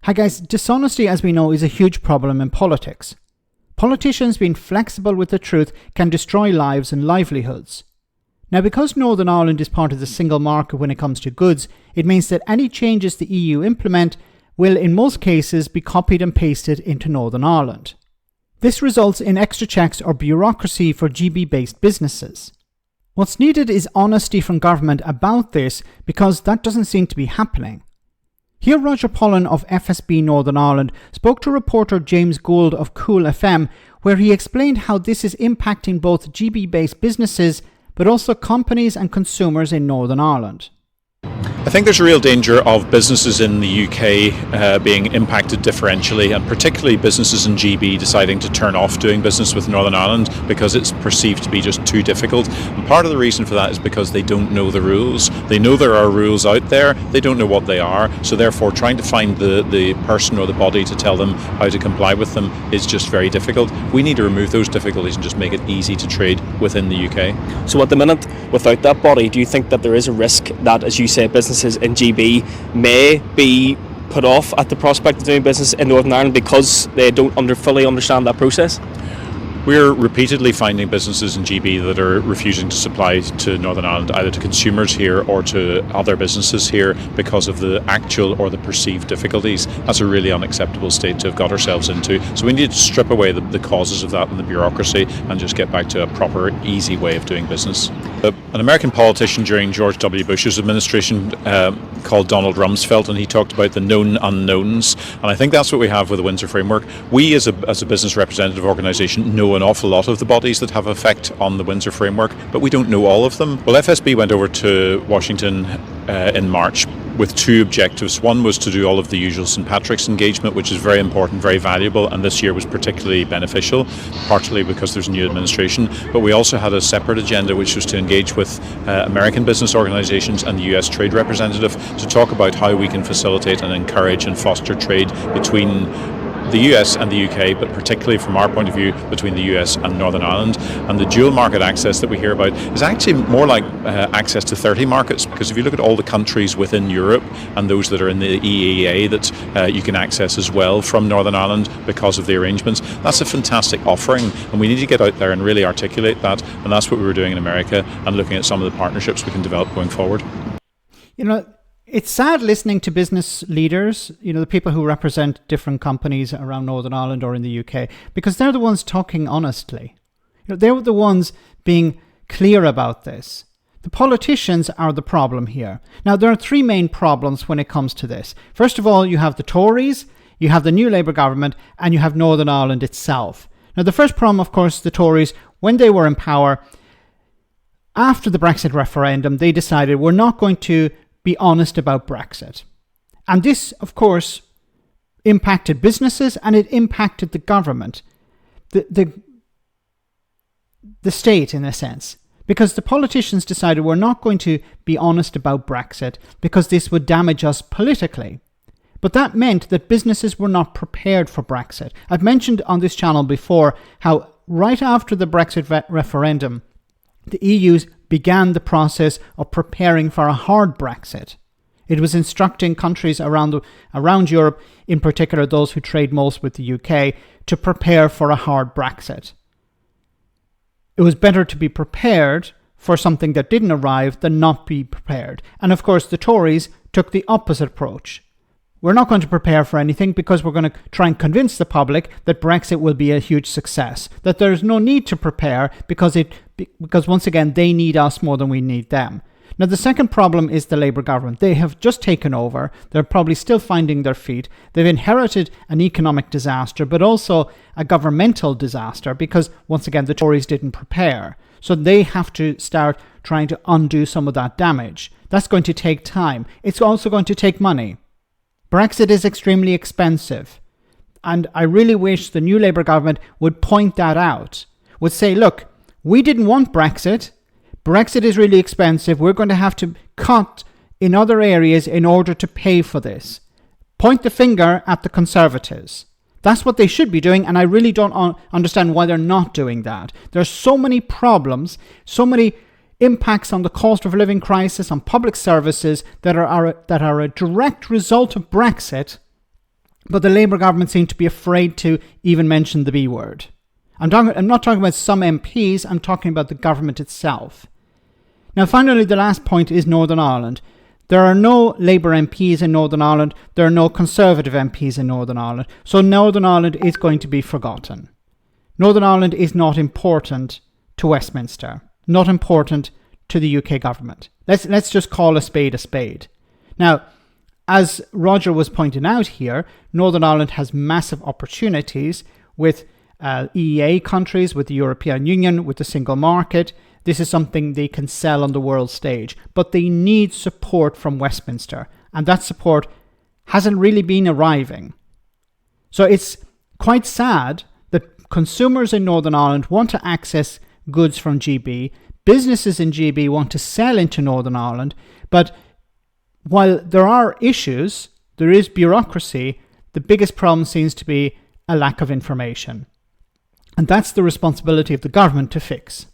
Hi guys, dishonesty, as we know, is a huge problem in politics. Politicians being flexible with the truth can destroy lives and livelihoods. Now, because Northern Ireland is part of the single market when it comes to goods, it means that any changes the EU implement will in most cases be copied and pasted into Northern Ireland. This results in extra checks or bureaucracy for GB-based businesses. What's needed is honesty from government about this, because that doesn't seem to be happening. Here Roger Pollen of FSB Northern Ireland spoke to reporter James Gould of CoolFM, where he explained how this is impacting both GB-based businesses but also companies and consumers in Northern Ireland. I think there's a real danger of businesses in the UK being impacted differentially, and particularly businesses in GB deciding to turn off doing business with Northern Ireland because it's perceived to be just too difficult. And part of the reason for that is because they don't know the rules. They know there are rules out there, they don't know what they are, so therefore trying to find the person or the body to tell them how to comply with them is just very difficult. We need to remove those difficulties and just make it easy to trade within the UK. So at the minute, without that body, do you think that there is a risk that, as you say, businesses in GB may be put off at the prospect of doing business in Northern Ireland because they don't fully understand that process? We're repeatedly finding businesses in GB that are refusing to supply to Northern Ireland, either to consumers here or to other businesses here, because of the actual or the perceived difficulties. That's a really unacceptable state to have got ourselves into. So we need to strip away the causes of that and the bureaucracy and just get back to a proper, easy way of doing business. An American politician during George W. Bush's administration called Donald Rumsfeld, and he talked about the known unknowns. And I think that's what we have with the Windsor Framework. We, as a business representative organisation, know an awful lot of the bodies that have effect on the Windsor Framework, but we don't know all of them. Well, FSB went over to Washington in March with two objectives. One was to do all of the usual St. Patrick's engagement, which is very important, very valuable, and this year was particularly beneficial, partly because there's a new administration. But we also had a separate agenda, which was to engage with American business organisations and the US Trade Representative to talk about how we can facilitate and encourage and foster trade between the US and the UK, but particularly from our point of view between the US and Northern Ireland. And the dual market access that we hear about is actually more like access to 30 markets, because if you look at all the countries within Europe and those that are in the EEA that you can access as well from Northern Ireland because of the arrangements, that's a fantastic offering, and we need to get out there and really articulate that, and that's what we were doing in America and looking at some of the partnerships we can develop going forward. You know, it's sad listening to business leaders, the people who represent different companies around Northern Ireland or in the UK, because they're the ones talking honestly. They're the ones being clear about this. The politicians are the problem here. Now, there are three main problems when it comes to this. First of all, you have the Tories, you have the new Labour government, and you have Northern Ireland itself. Now, the first problem, of course, the Tories, when they were in power, after the Brexit referendum, they decided we're not going to be honest about Brexit. And this, of course, impacted businesses, and it impacted the government, the state in a sense, because the politicians decided we're not going to be honest about Brexit because this would damage us politically. But that meant that businesses were not prepared for Brexit. I've mentioned on this channel before how right after the Brexit referendum, the EU began the process of preparing for a hard Brexit. It was instructing countries around Europe, in particular those who trade most with the UK, to prepare for a hard Brexit. It was better to be prepared for something that didn't arrive than not be prepared. And of course, the Tories took the opposite approach. We're not going to prepare for anything because we're going to try and convince the public that Brexit will be a huge success, that there's no need to prepare because once again, they need us more than we need them. Now, the second problem is the Labour government. They have just taken over. They're probably still finding their feet. They've inherited an economic disaster, but also a governmental disaster because, once again, the Tories didn't prepare. So they have to start trying to undo some of that damage. That's going to take time. It's also going to take money. Brexit is extremely expensive. And I really wish the new Labour government would point that out, would say, look, we didn't want Brexit. Brexit is really expensive. We're going to have to cut in other areas in order to pay for this. Point the finger at the Conservatives. That's what they should be doing, and I really don't understand why they're not doing that. There are so many problems, so many impacts on the cost of living crisis, on public services that are a direct result of Brexit, But the Labour government seem to be afraid to even mention the B word. I'm not talking about some MPs, I'm talking about the government itself. Now finally, the last point is Northern Ireland. There are no Labour MPs in Northern Ireland, there are no Conservative MPs in Northern Ireland, so Northern Ireland is going to be forgotten. Northern Ireland is not important to Westminster, not important to the UK government. Let's just call a spade a spade. Now, as Roger was pointing out here, Northern Ireland has massive opportunities with EEA countries, with the European Union, with the single market. This is something they can sell on the world stage, but they need support from Westminster, and that support hasn't really been arriving. So it's quite sad that consumers in Northern Ireland want to access goods from GB, businesses in GB want to sell into Northern Ireland, but while there are issues, there is bureaucracy, the biggest problem seems to be a lack of information. And that's the responsibility of the government to fix.